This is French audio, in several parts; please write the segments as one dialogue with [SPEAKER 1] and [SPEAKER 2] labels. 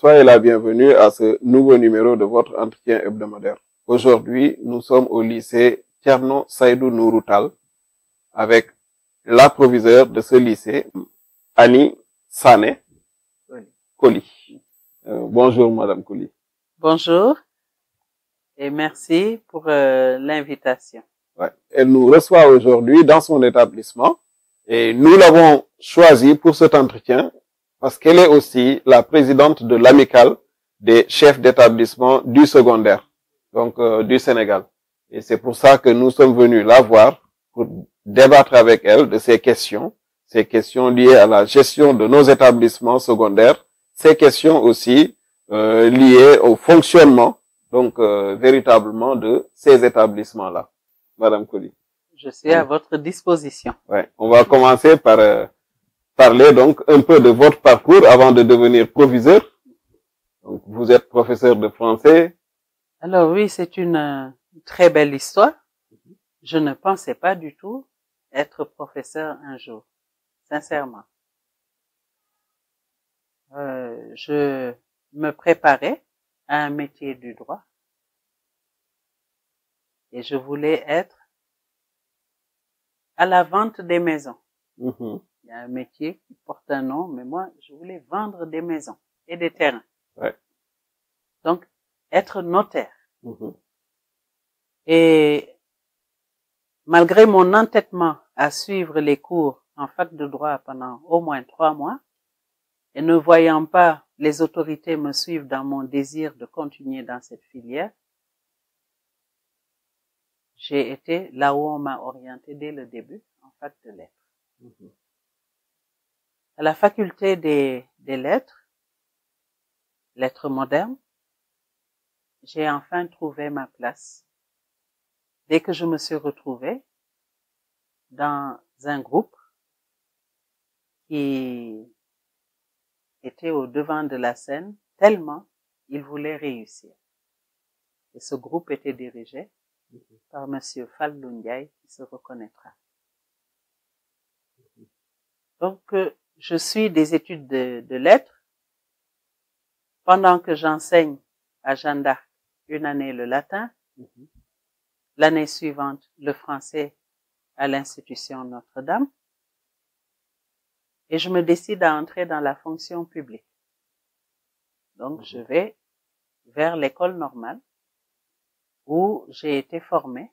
[SPEAKER 1] soyez la bienvenue à ce nouveau numéro de votre entretien hebdomadaire. Aujourd'hui, nous sommes au lycée Thierno Saïdou Nourou Tall avec la proviseure de ce lycée, Annie Sané Koli. Bonjour Madame Koli.
[SPEAKER 2] Bonjour et merci pour l'invitation.
[SPEAKER 1] Ouais. Elle nous reçoit aujourd'hui dans son établissement et nous l'avons choisie pour cet entretien parce qu'elle est aussi la présidente de l'amicale des chefs d'établissement du secondaire, donc du Sénégal. Et c'est pour ça que nous sommes venus la voir pour débattre avec elle de ces questions liées à la gestion de nos établissements secondaires, ces questions aussi liées au fonctionnement, donc véritablement de ces établissements-là. Madame Koli.
[SPEAKER 2] Je suis à votre disposition.
[SPEAKER 1] Ouais. On va commencer par parler donc un peu de votre parcours avant de devenir proviseur. Donc, vous êtes professeur de français.
[SPEAKER 2] Alors oui, c'est une très belle histoire. Je ne pensais pas du tout être professeur un jour, sincèrement. Je me préparais à un métier du droit et je voulais être à la vente des maisons. Il y a un métier qui porte un nom, mais moi, je voulais vendre des maisons et des terrains.
[SPEAKER 1] Ouais.
[SPEAKER 2] Donc, être notaire. Et malgré mon entêtement à suivre les cours en fac de droit pendant au moins 3 mois, et ne voyant pas les autorités me suivre dans mon désir de continuer dans cette filière, j'ai été là où on m'a orienté dès le début, en fac de lettres. À la faculté des lettres, lettres modernes, j'ai enfin trouvé ma place. Dès que je me suis retrouvée dans un groupe qui était au devant de la scène, tellement il voulait réussir. Et ce groupe était dirigé par Monsieur Fallou Ndiaye, qui se reconnaîtra. Donc, je suis des études de lettres. Pendant que j'enseigne à Jeanne d'Arc une année le latin, l'année suivante le français à l'institution Notre-Dame, et je me décide à entrer dans la fonction publique. Donc, je vais vers l'école normale où j'ai été formée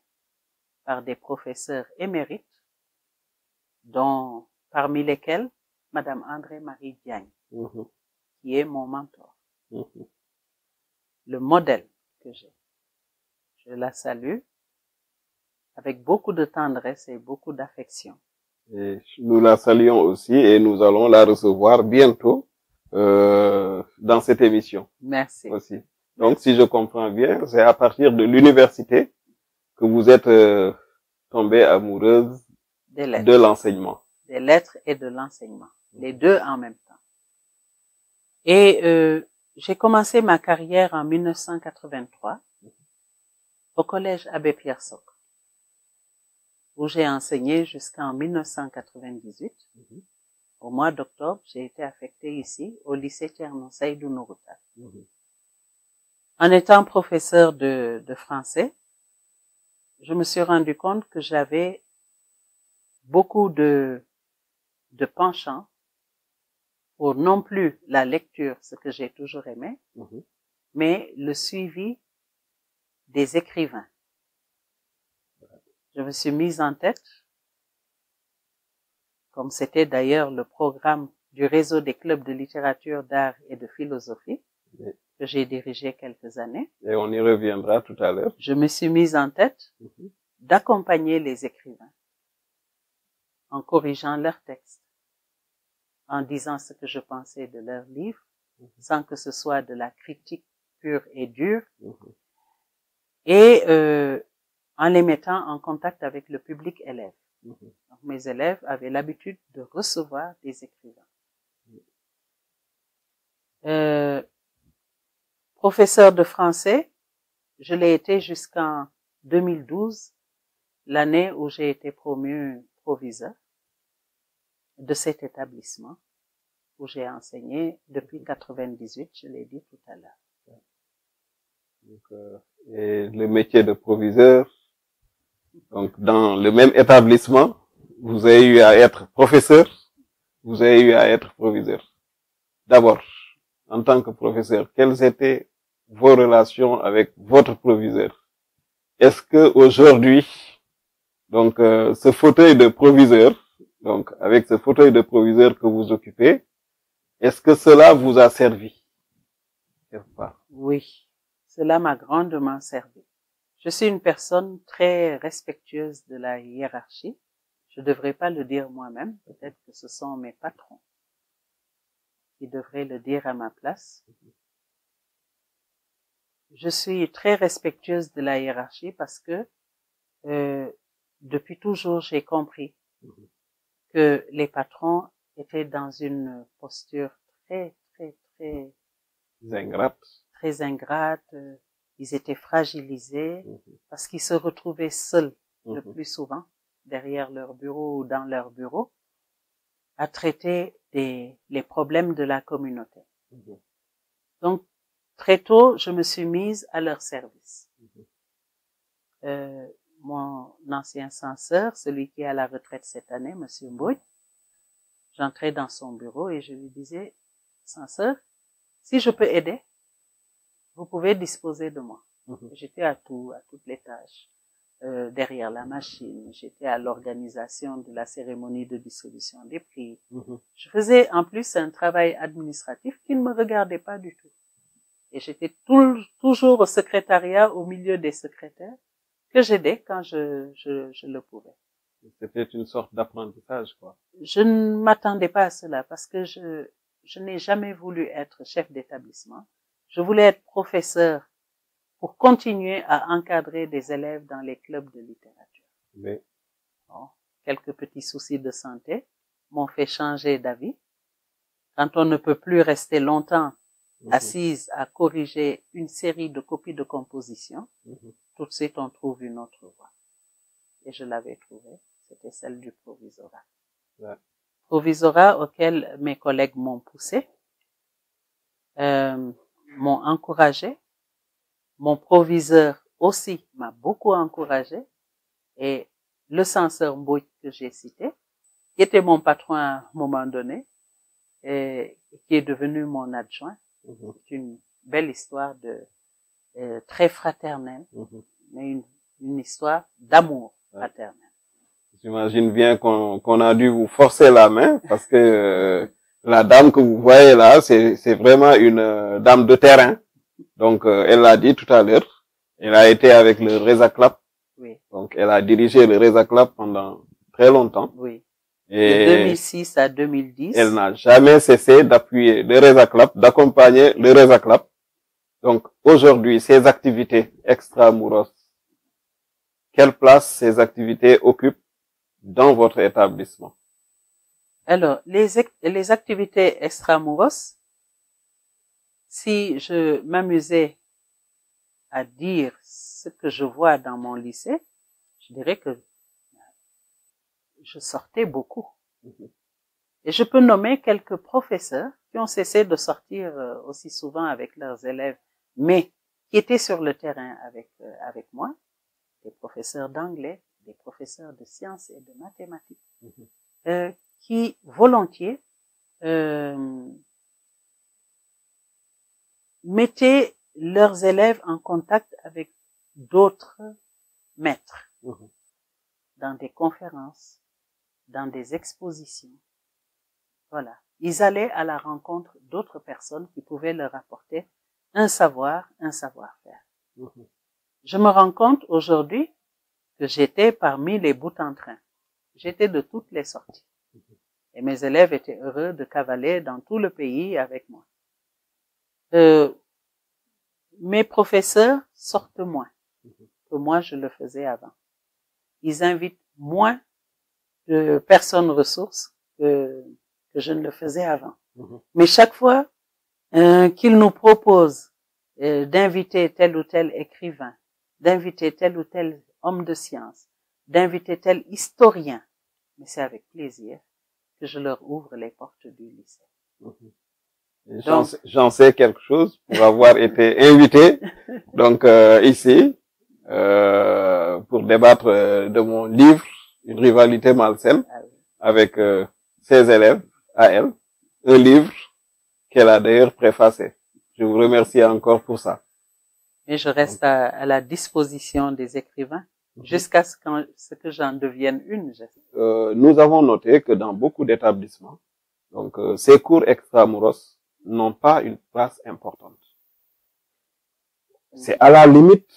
[SPEAKER 2] par des professeurs émérites, dont parmi lesquels Madame André-Marie Diagne, qui est mon mentor, le modèle que j'ai. Je la salue avec beaucoup de tendresse et beaucoup d'affection.
[SPEAKER 1] Et nous la saluons aussi et nous allons la recevoir bientôt dans cette émission.
[SPEAKER 2] Merci.
[SPEAKER 1] Aussi. Donc, si je comprends bien, c'est à partir de l'université que vous êtes tombée amoureuse de l'enseignement.
[SPEAKER 2] Des lettres et de l'enseignement. Les deux en même temps. Et j'ai commencé ma carrière en 1983 au collège Abbé Pierre Socre, où j'ai enseigné jusqu'en 1998. Au mois d'octobre, j'ai été affectée ici, au lycée Thierno Saïdou Nourou Tall. En étant professeur de français, je me suis rendu compte que j'avais beaucoup de penchant pour non plus la lecture, ce que j'ai toujours aimé, mais le suivi des écrivains. Je me suis mise en tête, comme c'était d'ailleurs le programme du réseau des clubs de littérature, d'art et de philosophie, que j'ai dirigé quelques années.
[SPEAKER 1] Et on y reviendra tout à l'heure.
[SPEAKER 2] Je me suis mise en tête d'accompagner les écrivains en corrigeant leurs textes, en disant ce que je pensais de leurs livres, sans que ce soit de la critique pure et dure, et en les mettant en contact avec le public élève. Donc, mes élèves avaient l'habitude de recevoir des écrivains. Professeur de français, je l'ai été jusqu'en 2012, l'année où j'ai été promue proviseur de cet établissement, où j'ai enseigné depuis 98, je l'ai dit tout à l'heure.
[SPEAKER 1] Donc, et le métier de proviseur, donc dans le même établissement, vous avez eu à être professeur, vous avez eu à être proviseur. D'abord, en tant que professeur, quelles étaient vos relations avec votre proviseur? Est-ce que aujourd'hui, donc ce fauteuil de proviseur, donc avec ce fauteuil de proviseur que vous occupez, est-ce que cela vous a servi quelque part?
[SPEAKER 2] Oui, cela m'a grandement servi. Je suis une personne très respectueuse de la hiérarchie. Je ne devrais pas le dire moi-même, peut-être que ce sont mes patrons qui devraient le dire à ma place. Je suis très respectueuse de la hiérarchie parce que depuis toujours j'ai compris que les patrons étaient dans une posture très ingrate. Ils étaient fragilisés parce qu'ils se retrouvaient seuls le plus souvent derrière leur bureau ou dans leur bureau à traiter les problèmes de la communauté. Donc très tôt, je me suis mise à leur service. Mon ancien censeur, celui qui est à la retraite cette année, Monsieur Mbouy, j'entrais dans son bureau et je lui disais, censeur, si je peux aider, vous pouvez disposer de moi. J'étais à toutes les tâches, derrière la machine, j'étais à l'organisation de la cérémonie de dissolution des prix. Je faisais en plus un travail administratif qui ne me regardait pas du tout. Et j'étais toujours au secrétariat, au milieu des secrétaires, que j'aidais quand je le pouvais.
[SPEAKER 1] C'était une sorte d'apprentissage, quoi.
[SPEAKER 2] Je ne m'attendais pas à cela parce que je n'ai jamais voulu être chef d'établissement. Je voulais être professeur pour continuer à encadrer des élèves dans les clubs de littérature.
[SPEAKER 1] Oui.
[SPEAKER 2] Bon, quelques petits soucis de santé m'ont fait changer d'avis. Quand on ne peut plus rester longtemps assise à corriger une série de copies de composition, tout de suite on trouve une autre voie. Et je l'avais trouvée, c'était celle du provisorat.
[SPEAKER 1] Ouais.
[SPEAKER 2] Provisorat auquel mes collègues m'ont poussé, m'ont encouragé. Mon proviseur aussi m'a beaucoup encouragé. Et le censeur Mbouy que j'ai cité, qui était mon patron à un moment donné, et qui est devenu mon adjoint, c'est une belle histoire très fraternelle, mais une histoire d'amour fraternel.
[SPEAKER 1] J'imagine bien qu'on a dû vous forcer la main parce que la dame que vous voyez là, c'est vraiment une dame de terrain. Donc, elle l'a dit tout à l'heure, elle a été avec le Rézaclap.
[SPEAKER 2] Oui.
[SPEAKER 1] Donc, elle a dirigé le Rézaclap pendant très longtemps.
[SPEAKER 2] Oui.
[SPEAKER 1] Et
[SPEAKER 2] de 2006 à 2010.
[SPEAKER 1] Elle n'a jamais cessé d'appuyer le Rézaclap, d'accompagner le Rézaclap. Donc, aujourd'hui, ces activités extramuros, quelle place ces activités occupent dans votre établissement?
[SPEAKER 2] Alors, les activités extramuros, si je m'amusais à dire ce que je vois dans mon lycée, je dirais que je sortais beaucoup. Et je peux nommer quelques professeurs qui ont cessé de sortir aussi souvent avec leurs élèves, mais qui étaient sur le terrain avec moi, des professeurs d'anglais, des professeurs de sciences et de mathématiques, qui volontiers mettaient leurs élèves en contact avec d'autres maîtres dans des conférences, dans des expositions. Voilà. Ils allaient à la rencontre d'autres personnes qui pouvaient leur apporter un savoir, un savoir-faire. Je me rends compte aujourd'hui que j'étais parmi les bouts en train. J'étais de toutes les sorties. Et mes élèves étaient heureux de cavaler dans tout le pays avec moi. Mes professeurs sortent moins que moi je le faisais avant. Ils invitent moins de personnes ressources que je ne le faisais avant. Mais chaque fois qu'ils nous proposent d'inviter tel ou tel écrivain, d'inviter tel ou tel homme de science, d'inviter tel historien, mais c'est avec plaisir que je leur ouvre les portes du lycée.
[SPEAKER 1] J'en sais quelque chose pour avoir été invité donc ici pour débattre de mon livre Une rivalité malsaine avec ses élèves à elle, un livre qu'elle a d'ailleurs préfacé. Je vous remercie encore pour ça.
[SPEAKER 2] Et je reste à la disposition des écrivains jusqu'à ce que j'en devienne une.
[SPEAKER 1] Nous avons noté que dans beaucoup d'établissements, donc ces cours extramuros n'ont pas une place importante. C'est à la limite,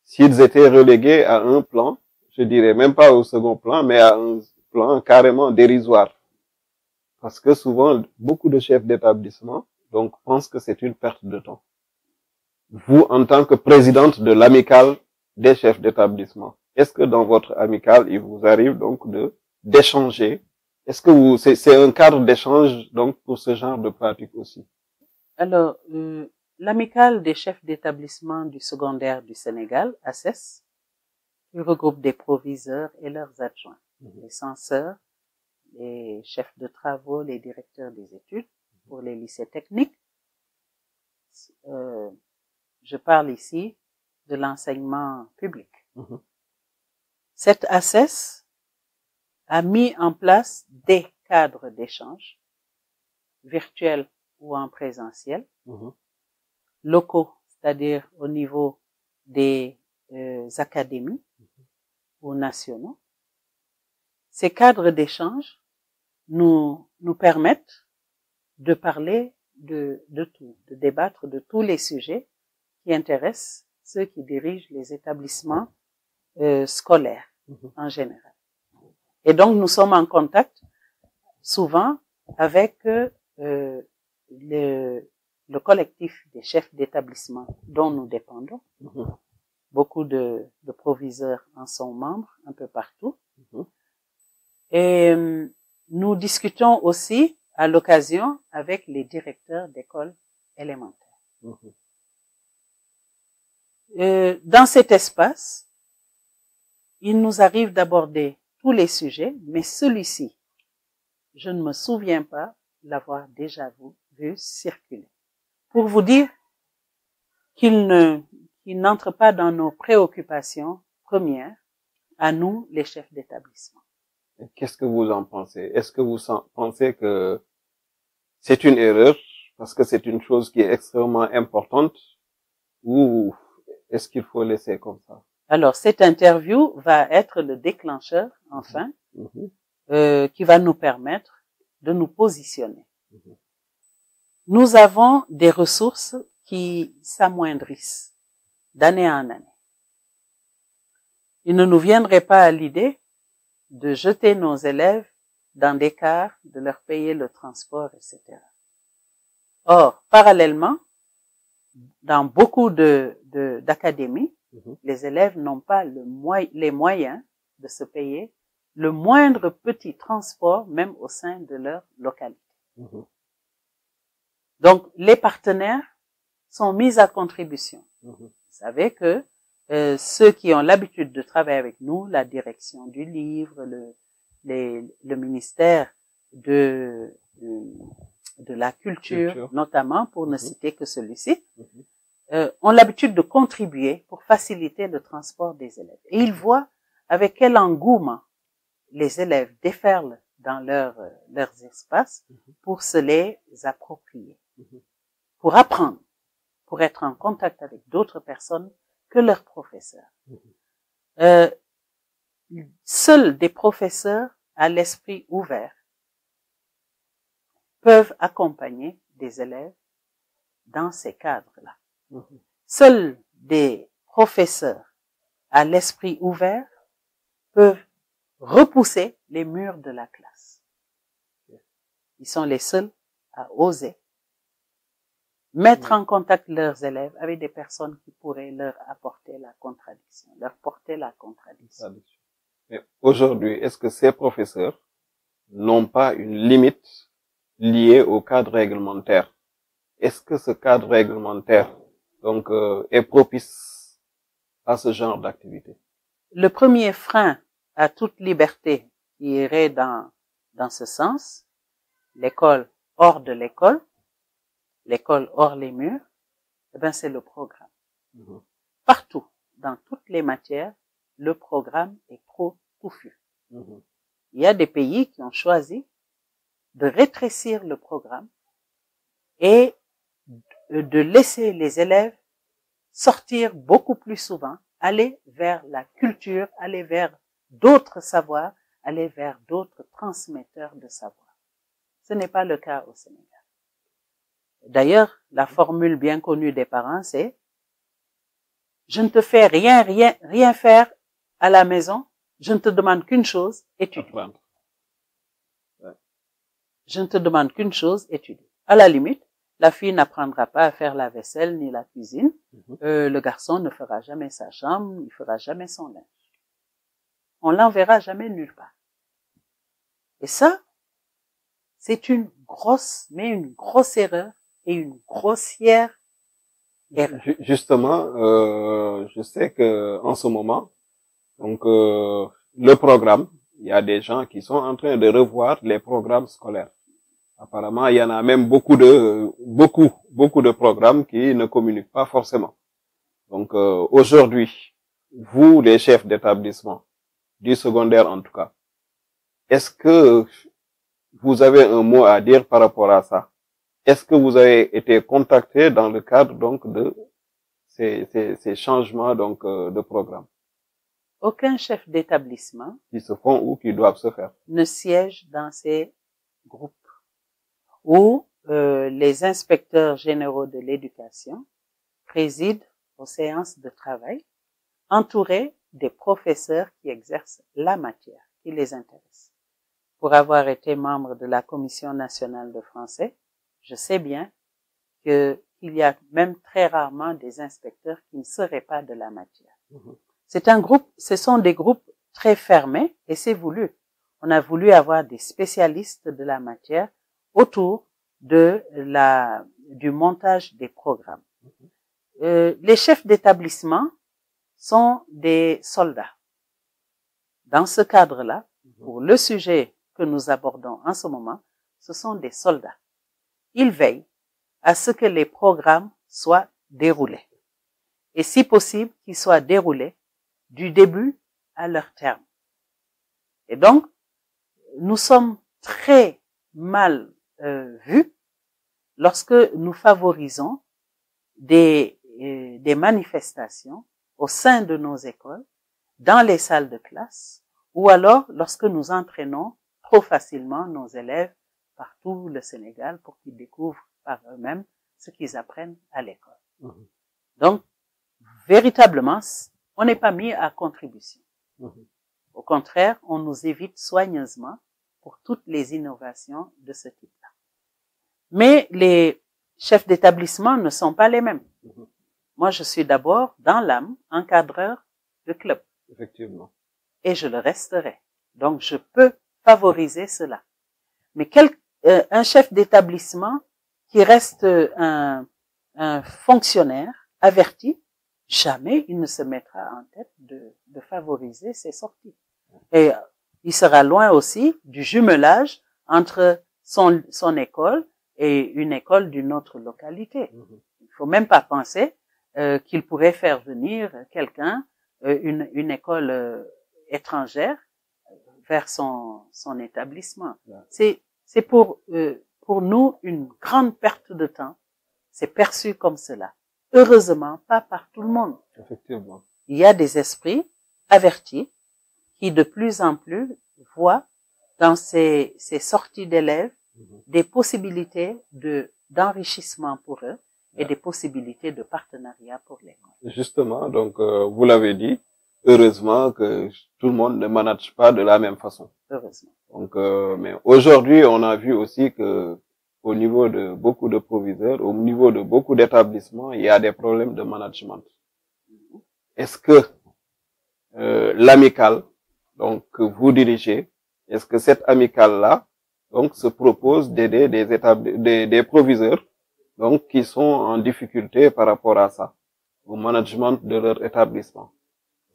[SPEAKER 1] s'ils étaient relégués à un plan, je dirais même pas au second plan, mais à un plan carrément dérisoire. Parce que souvent, beaucoup de chefs d'établissement donc pensent que c'est une perte de temps. Vous, en tant que présidente de l'amicale des chefs d'établissement, est-ce que dans votre amicale, il vous arrive donc d'échanger? Est-ce que c'est un cadre d'échange donc pour ce genre de pratique aussi?
[SPEAKER 2] Alors, l'amicale des chefs d'établissement du secondaire du Sénégal, ACES, qui regroupe des proviseurs et leurs adjoints, les censeurs, les chefs de travaux, les directeurs des études pour les lycées techniques. Je parle ici de l'enseignement public. Cette ACES a mis en place des cadres d'échange virtuels ou en présentiel, locaux, c'est-à-dire au niveau des académies ou nationaux. Ces cadres d'échange nous permettent de parler de tout, de débattre de tous les sujets qui intéressent ceux qui dirigent les établissements scolaires en général. Et donc, nous sommes en contact souvent avec le collectif des chefs d'établissement dont nous dépendons. Beaucoup de proviseurs en sont membres un peu partout. Et nous discutons aussi à l'occasion avec les directeurs d'écoles élémentaires. Dans cet espace, il nous arrive d'aborder tous les sujets, mais celui-ci, je ne me souviens pas l'avoir déjà vu circuler. Pour vous dire qu'il n'entre pas dans nos préoccupations premières, à nous, les chefs d'établissement.
[SPEAKER 1] Qu'est-ce que vous en pensez? Est-ce que vous pensez que c'est une erreur parce que c'est une chose qui est extrêmement importante ou est-ce qu'il faut laisser comme ça?
[SPEAKER 2] Alors, cette interview va être le déclencheur, enfin, qui va nous permettre de nous positionner. Nous avons des ressources qui s'amoindrissent d'année en année. Il ne nous viendrait pas à l'idée de jeter nos élèves dans des cars, de leur payer le transport, etc. Or, parallèlement, dans beaucoup d'académies, les élèves n'ont pas les moyens de se payer le moindre petit transport, même au sein de leur localité. Donc, les partenaires sont mis à contribution. Vous savez que ceux qui ont l'habitude de travailler avec nous, la direction du livre, le ministère de la culture, notamment, pour ne citer que celui-ci, ont l'habitude de contribuer pour faciliter le transport des élèves. Et ils voient avec quel engouement les élèves déferlent dans leurs espaces pour se les approprier, pour apprendre, pour être en contact avec d'autres personnes que leurs professeurs. Seuls des professeurs à l'esprit ouvert peuvent accompagner des élèves dans ces cadres-là. Seuls des professeurs à l'esprit ouvert peuvent repousser les murs de la classe. Ils sont les seuls à oser mettre en contact leurs élèves avec des personnes qui pourraient leur apporter la contradiction, leur porter la contradiction.
[SPEAKER 1] Mais aujourd'hui, est-ce que ces professeurs n'ont pas une limite liée au cadre réglementaire? Est-ce que ce cadre réglementaire donc est propice à ce genre d'activité?
[SPEAKER 2] Le premier frein à toute liberté qui irait dans ce sens, l'école hors de l'école hors les murs, eh ben c'est le programme. Partout, dans toutes les matières, le programme est trop touffu. Il y a des pays qui ont choisi de rétrécir le programme et de laisser les élèves sortir beaucoup plus souvent, aller vers la culture, aller vers d'autres savoirs, aller vers d'autres transmetteurs de savoir. Ce n'est pas le cas au Sénégal. D'ailleurs, la formule bien connue des parents, c'est « Je ne te fais rien faire à la maison, je ne te demande qu'une chose, étudie. » Je ne te demande qu'une chose, étudie. À la limite, la fille n'apprendra pas à faire la vaisselle ni la cuisine. Le garçon ne fera jamais sa chambre, il fera jamais son linge. On l'enverra jamais nulle part. Et ça, c'est une grosse erreur et une grossière erreur.
[SPEAKER 1] Justement, je sais que en ce moment, donc le programme, il y a des gens qui sont en train de revoir les programmes scolaires. Apparemment, il y en a même beaucoup de programmes qui ne communiquent pas forcément. Donc aujourd'hui, vous, les chefs d'établissement, du secondaire en tout cas, est-ce que vous avez un mot à dire par rapport à ça? Est-ce que vous avez été contacté dans le cadre donc de ces changements donc de programme?
[SPEAKER 2] Aucun chef d'établissement
[SPEAKER 1] qui se font ou qui doivent se faire
[SPEAKER 2] ne siège dans ces groupes où les inspecteurs généraux de l'éducation président aux séances de travail entourés des professeurs qui exercent la matière qui les intéresse. Pour avoir été membre de la Commission nationale de français, je sais bien qu'il y a même très rarement des inspecteurs qui ne seraient pas de la matière. Ce sont des groupes très fermés et c'est voulu. On a voulu avoir des spécialistes de la matière autour du montage des programmes. Les chefs d'établissement sont des soldats. Dans ce cadre-là, pour le sujet que nous abordons en ce moment, ce sont des soldats. Ils veillent à ce que les programmes soient déroulés. Et si possible, qu'ils soient déroulés du début à leur terme. Et donc, nous sommes très mal vus lorsque nous favorisons des manifestations au sein de nos écoles, dans les salles de classe, ou alors lorsque nous entraînons trop facilement nos élèves par tout le Sénégal pour qu'ils découvrent par eux-mêmes ce qu'ils apprennent à l'école. Donc, véritablement, on n'est pas mis à contribution. Au contraire, on nous évite soigneusement pour toutes les innovations de ce type-là. Mais les chefs d'établissement ne sont pas les mêmes. Moi, je suis d'abord, dans l'âme, encadreur de club.
[SPEAKER 1] Effectivement.
[SPEAKER 2] Et je le resterai. Donc, je peux favoriser cela. Mais un chef d'établissement qui reste un fonctionnaire averti, jamais il ne se mettra en tête de favoriser ses sorties. Et il sera loin aussi du jumelage entre son école et une école d'une autre localité. Il faut même pas penser qu'il pourrait faire venir quelqu'un, une école étrangère vers son établissement. C'est pour nous une grande perte de temps. C'est perçu comme cela. Heureusement, pas par tout le monde.
[SPEAKER 1] Effectivement.
[SPEAKER 2] Il y a des esprits avertis qui de plus en plus voient dans ces sorties d'élèves des possibilités d'enrichissement pour eux et des possibilités de partenariat pour l'école.
[SPEAKER 1] Justement, donc vous l'avez dit, heureusement que tout le monde ne manage pas de la même façon.
[SPEAKER 2] Heureusement.
[SPEAKER 1] Donc, mais aujourd'hui, on a vu aussi que au niveau de beaucoup de proviseurs, au niveau de beaucoup d'établissements, il y a des problèmes de management. Est-ce que l'amicale, donc que vous dirigez, est-ce que cette amicale-là, donc, se propose d'aider des proviseurs, donc qui sont en difficulté par rapport à ça, au management de leur établissement?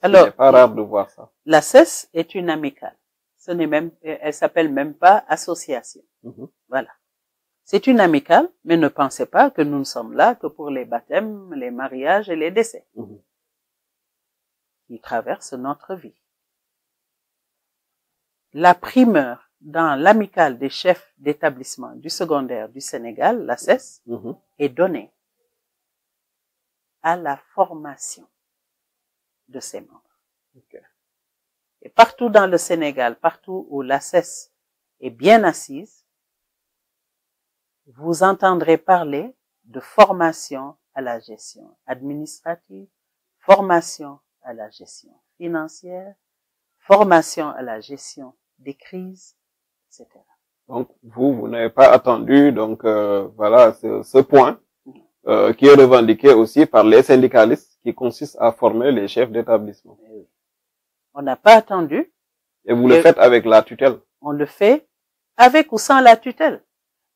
[SPEAKER 2] Alors,
[SPEAKER 1] c'est pas rare de voir ça.
[SPEAKER 2] La CES est une amicale. Elle s'appelle même pas association. Voilà. C'est une amicale, mais ne pensez pas que nous ne sommes là que pour les baptêmes, les mariages et les décès qui traversent notre vie. La primeur dans l'amicale des chefs d'établissement du secondaire du Sénégal, la CES, est donnée à la formation de ses membres. Et partout dans le Sénégal, partout où la CES est bien assise, vous entendrez parler de formation à la gestion administrative, formation à la gestion financière, formation à la gestion des crises, etc.
[SPEAKER 1] Donc, vous n'avez pas attendu, donc voilà, ce point qui est revendiqué aussi par les syndicalistes, qui consiste à former les chefs d'établissement.
[SPEAKER 2] On n'a pas attendu.
[SPEAKER 1] Et vous le faites avec la tutelle.
[SPEAKER 2] On le fait avec ou sans la tutelle.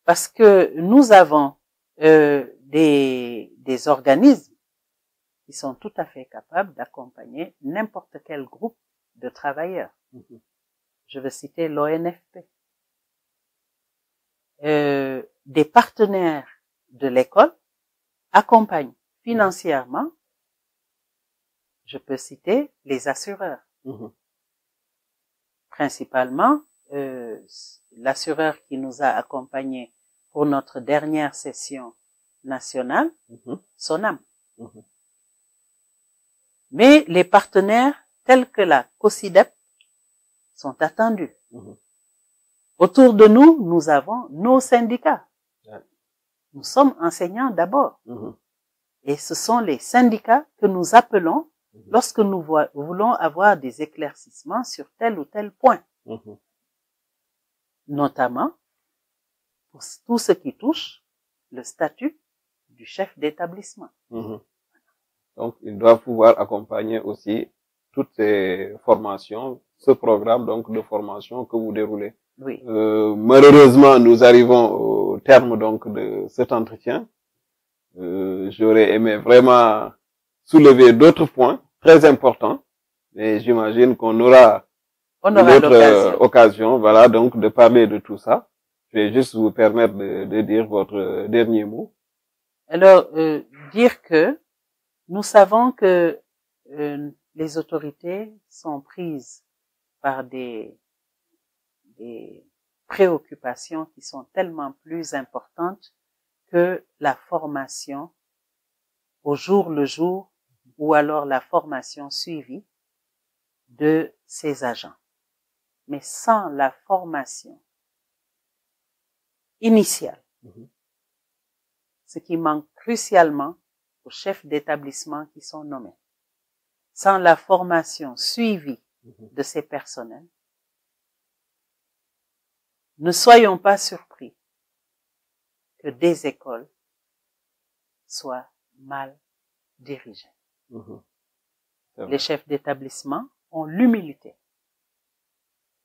[SPEAKER 2] Parce que nous avons des organismes qui sont tout à fait capables d'accompagner n'importe quel groupe de travailleurs. Je veux citer l'ONFP. Des partenaires de l'école accompagnent financièrement, je peux citer les assureurs. Principalement, l'assureur qui nous a accompagnés pour notre dernière session nationale, Sonam. Mais les partenaires tels que la COSIDEP sont attendus. Autour de nous, nous avons nos syndicats. Nous sommes enseignants d'abord. Et ce sont les syndicats que nous appelons lorsque nous voulons avoir des éclaircissements sur tel ou tel point. Notamment pour tout ce qui touche le statut du chef d'établissement.
[SPEAKER 1] Donc, ils doivent pouvoir accompagner aussi toutes ces formations, ce programme donc de formation que vous déroulez.
[SPEAKER 2] Oui.
[SPEAKER 1] Malheureusement, nous arrivons au terme donc de cet entretien. J'aurais aimé vraiment soulever d'autres points très importants, mais j'imagine qu'on aura une autre occasion, voilà, donc de parler de tout ça. Je vais juste vous permettre de dire votre dernier mot.
[SPEAKER 2] Alors, dire que nous savons que les autorités sont prises par des préoccupations qui sont tellement plus importantes que la formation au jour le jour ou alors la formation suivie de ces agents. Mais sans la formation initiale, ce qui manque crucialement aux chefs d'établissement qui sont nommés, sans la formation suivie de ces personnels, ne soyons pas surpris que des écoles soient mal dirigées. Les chefs d'établissement ont l'humilité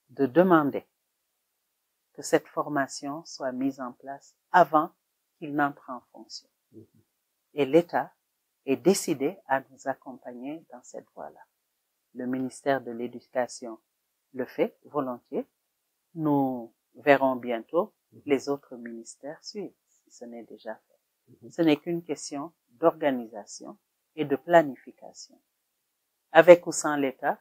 [SPEAKER 2] de demander que cette formation soit mise en place avant qu'ils n'entrent en fonction. Et l'État est décidé à nous accompagner dans cette voie-là. Le ministère de l'Éducation le fait volontiers. Nous verrons bientôt les autres ministères suivre, si ce n'est déjà fait. Ce n'est qu'une question d'organisation et de planification. Avec ou sans l'État,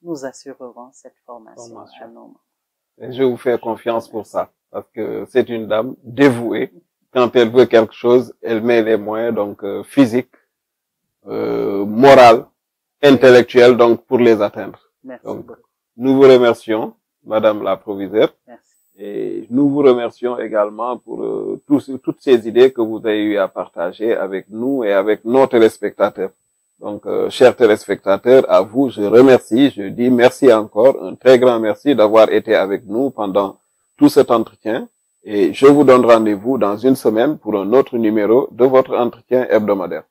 [SPEAKER 2] nous assurerons cette formation à nos membres.
[SPEAKER 1] Et je vous fais confiance pour ça, parce que c'est une dame dévouée. Quand elle veut quelque chose, elle met les moyens, donc physiques, moraux, intellectuels, donc pour les atteindre.
[SPEAKER 2] Merci
[SPEAKER 1] donc,
[SPEAKER 2] beaucoup.
[SPEAKER 1] Nous vous remercions, Madame la Proviseure.
[SPEAKER 2] Merci.
[SPEAKER 1] Et nous vous remercions également pour toutes ces idées que vous avez eu à partager avec nous et avec nos téléspectateurs. Donc, chers téléspectateurs, à vous, je remercie, je dis merci encore, un très grand merci d'avoir été avec nous pendant tout cet entretien. Et je vous donne rendez-vous dans une semaine pour un autre numéro de votre entretien hebdomadaire.